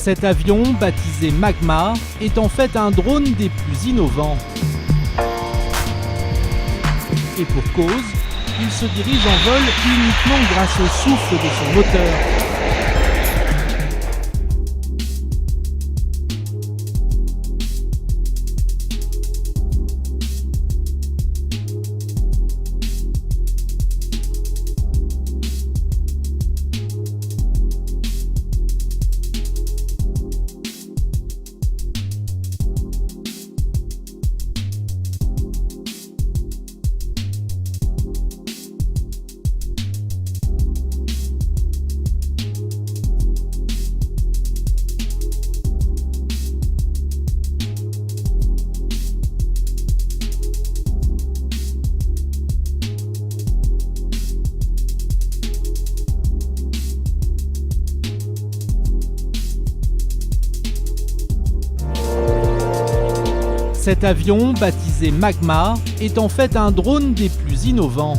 Cet avion, baptisé Magma, est en fait un drone des plus innovants. Et pour cause, il se dirige en vol uniquement grâce au souffle de son moteur. Cet avion, baptisé Magma, est en fait un drone des plus innovants.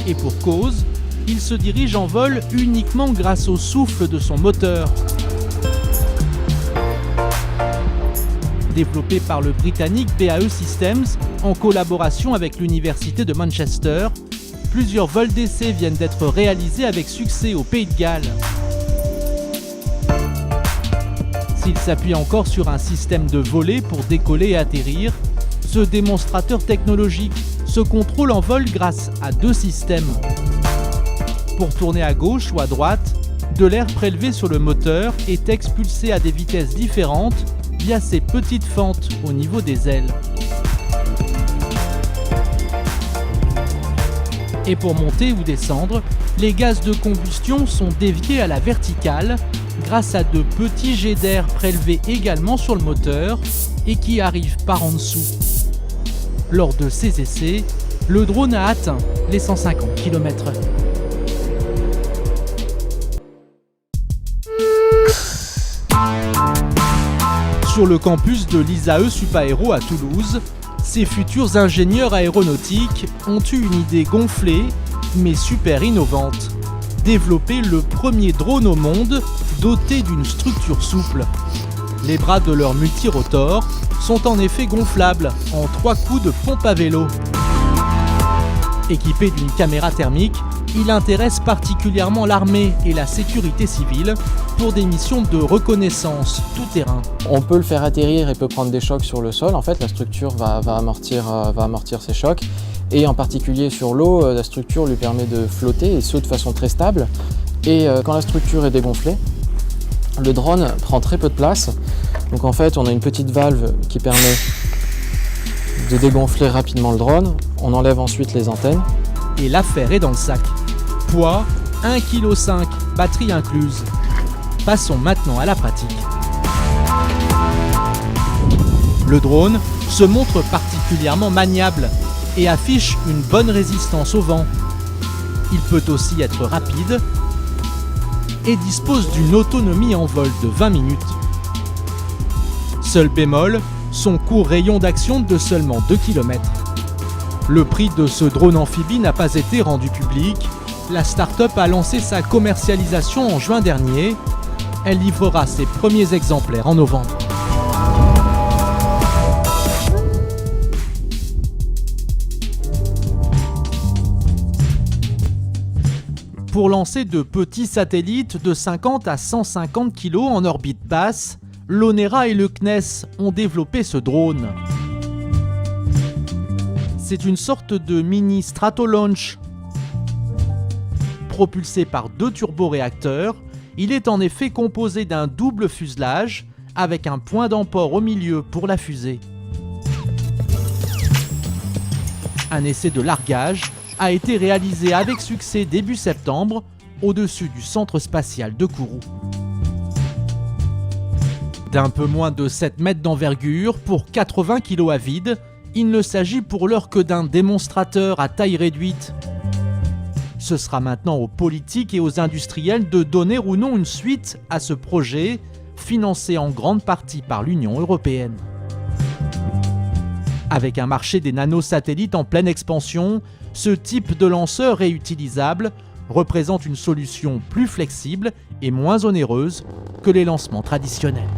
Et pour cause, il se dirige en vol uniquement grâce au souffle de son moteur. Développé par le britannique BAE Systems en collaboration avec l'université de Manchester, plusieurs vols d'essai viennent d'être réalisés avec succès au Pays de Galles. S'il s'appuie encore sur un système de volée pour décoller et atterrir, ce démonstrateur technologique se contrôle en vol grâce à deux systèmes. Pour tourner à gauche ou à droite, de l'air prélevé sur le moteur est expulsé à des vitesses différentes via ces petites fentes au niveau des ailes. Et pour monter ou descendre, les gaz de combustion sont déviés à la verticale grâce à de petits jets d'air prélevés également sur le moteur et qui arrivent par en dessous. Lors de ces essais, le drone a atteint les 150 km/h. Sur le campus de l'ISAE Supaéro à Toulouse, ces futurs ingénieurs aéronautiques ont eu une idée gonflée mais super innovante. Développer le premier drone au monde doté d'une structure souple. Les bras de leur multirotor sont en effet gonflables en 3 coups de pompe à vélo. Équipé d'une caméra thermique, il intéresse particulièrement l'armée et la sécurité civile pour des missions de reconnaissance tout-terrain. On peut le faire atterrir et peut prendre des chocs sur le sol. En fait, la structure va amortir ces chocs. Et en particulier sur l'eau, la structure lui permet de flotter et ce de façon très stable. Et quand la structure est dégonflée, le drone prend très peu de place. Donc en fait, on a une petite valve qui permet de dégonfler rapidement le drone. On enlève ensuite les antennes. Et l'affaire est dans le sac. Poids 1,5 kg, batterie incluse. Passons maintenant à la pratique. Le drone se montre particulièrement maniable et affiche une bonne résistance au vent. Il peut aussi être rapide et dispose d'une autonomie en vol de 20 minutes. Seul bémol, son court rayon d'action de seulement 2 km. Le prix de ce drone amphibie n'a pas été rendu public. La start-up a lancé sa commercialisation en juin dernier. Elle livrera ses premiers exemplaires en novembre. Pour lancer de petits satellites de 50 à 150 kg en orbite basse, l'Onera et le CNES ont développé ce drone. C'est une sorte de mini stratolaunch. Propulsé par 2 turboréacteurs, il est en effet composé d'un double fuselage avec un point d'emport au milieu pour la fusée. Un essai de largage a été réalisé avec succès début septembre au-dessus du centre spatial de Kourou. D'un peu moins de 7 mètres d'envergure pour 80 kg à vide, il ne s'agit pour l'heure que d'un démonstrateur à taille réduite. Ce sera maintenant aux politiques et aux industriels de donner ou non une suite à ce projet, financé en grande partie par l'Union européenne. Avec un marché des nanosatellites en pleine expansion, ce type de lanceur réutilisable représente une solution plus flexible et moins onéreuse que les lancements traditionnels.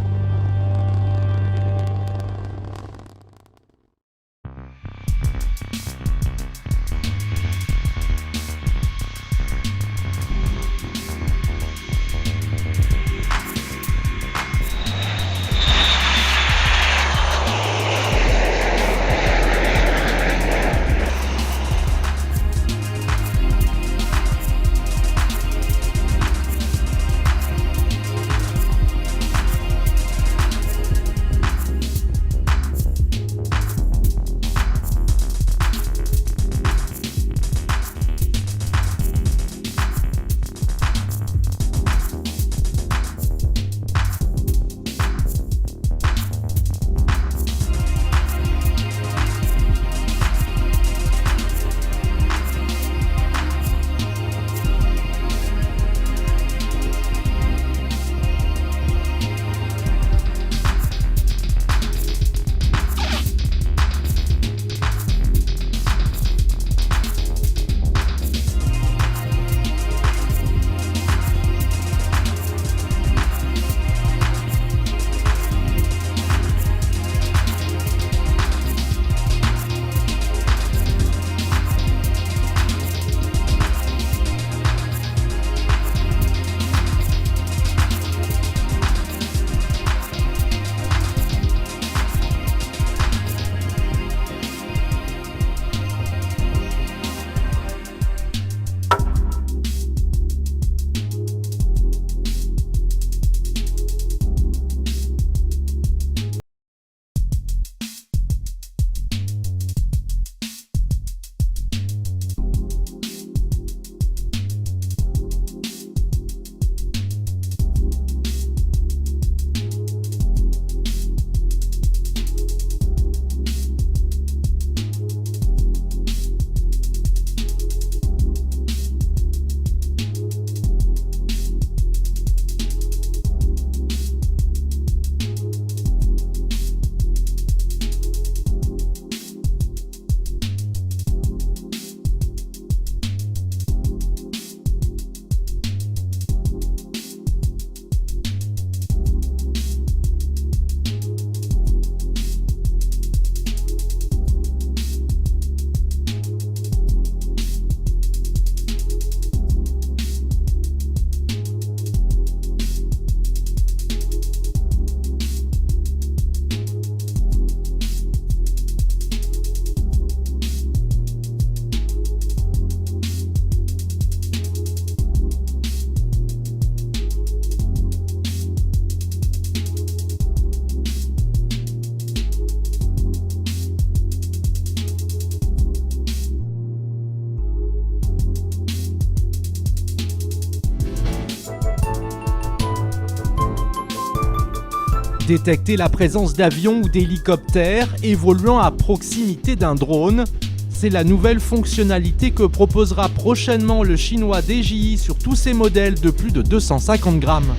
Détecter la présence d'avions ou d'hélicoptères évoluant à proximité d'un drone, c'est la nouvelle fonctionnalité que proposera prochainement le chinois DJI sur tous ses modèles de plus de 250 grammes.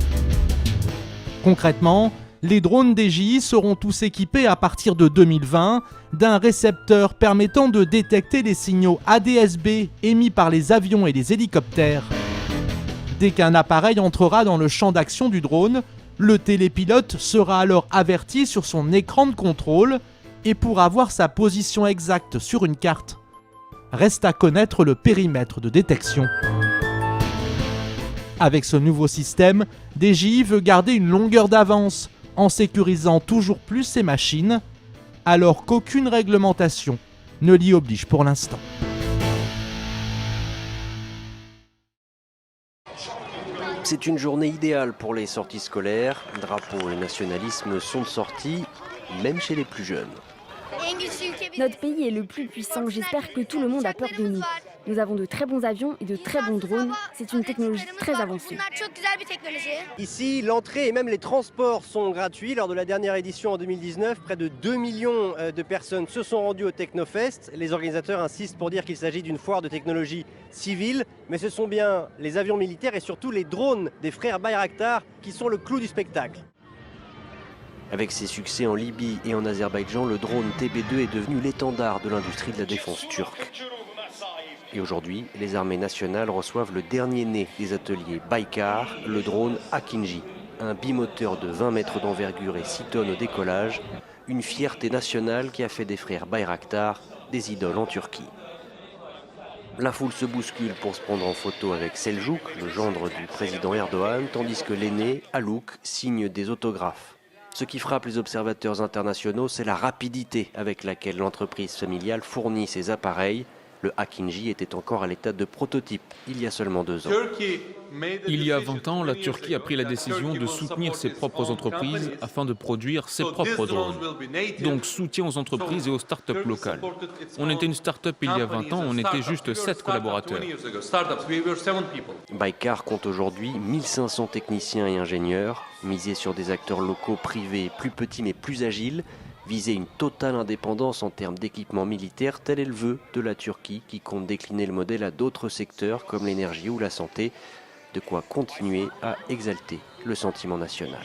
Concrètement, les drones DJI seront tous équipés à partir de 2020 d'un récepteur permettant de détecter les signaux ADS-B émis par les avions et les hélicoptères. Dès qu'un appareil entrera dans le champ d'action du drone, le télépilote sera alors averti sur son écran de contrôle et pourra voir sa position exacte sur une carte. Reste à connaître le périmètre de détection. Avec ce nouveau système, DJI veut garder une longueur d'avance en sécurisant toujours plus ses machines, alors qu'aucune réglementation ne l'y oblige pour l'instant. C'est une journée idéale pour les sorties scolaires. Drapeau et nationalisme sont de sortie, même chez les plus jeunes. Notre pays est le plus puissant. J'espère que tout le monde a peur de nous. Nous avons de très bons avions et de très bons drones. C'est une technologie très avancée. Ici, l'entrée et même les transports sont gratuits. Lors de la dernière édition en 2019, près de 2 millions de personnes se sont rendues au Technofest. Les organisateurs insistent pour dire qu'il s'agit d'une foire de technologie civile, mais ce sont bien les avions militaires et surtout les drones des frères Bayraktar qui sont le clou du spectacle. Avec ses succès en Libye et en Azerbaïdjan, le drone TB2 est devenu l'étendard de l'industrie de la défense turque. Et aujourd'hui, les armées nationales reçoivent le dernier né des ateliers Baykar, le drone Akinji, un bimoteur de 20 mètres d'envergure et 6 tonnes au décollage, une fierté nationale qui a fait des frères Bayraktar des idoles en Turquie. La foule se bouscule pour se prendre en photo avec Seljuk, le gendre du président Erdogan, tandis que l'aîné, Haluk, signe des autographes. Ce qui frappe les observateurs internationaux, c'est la rapidité avec laquelle l'entreprise familiale fournit ses appareils. Le Akinji était encore à l'état de prototype il y a seulement 2 ans. Il y a 20 ans, la Turquie a pris la décision de soutenir ses propres entreprises afin de produire ses propres drones. Donc soutien aux entreprises et aux start-up locales. On était une start-up il y a 20 ans, on était juste 7 collaborateurs. Baykar compte aujourd'hui 1500 techniciens et ingénieurs, misés sur des acteurs locaux privés plus petits mais plus agiles, viser une totale indépendance en termes d'équipement militaire, tel est le vœu de la Turquie qui compte décliner le modèle à d'autres secteurs comme l'énergie ou la santé, de quoi continuer à exalter le sentiment national.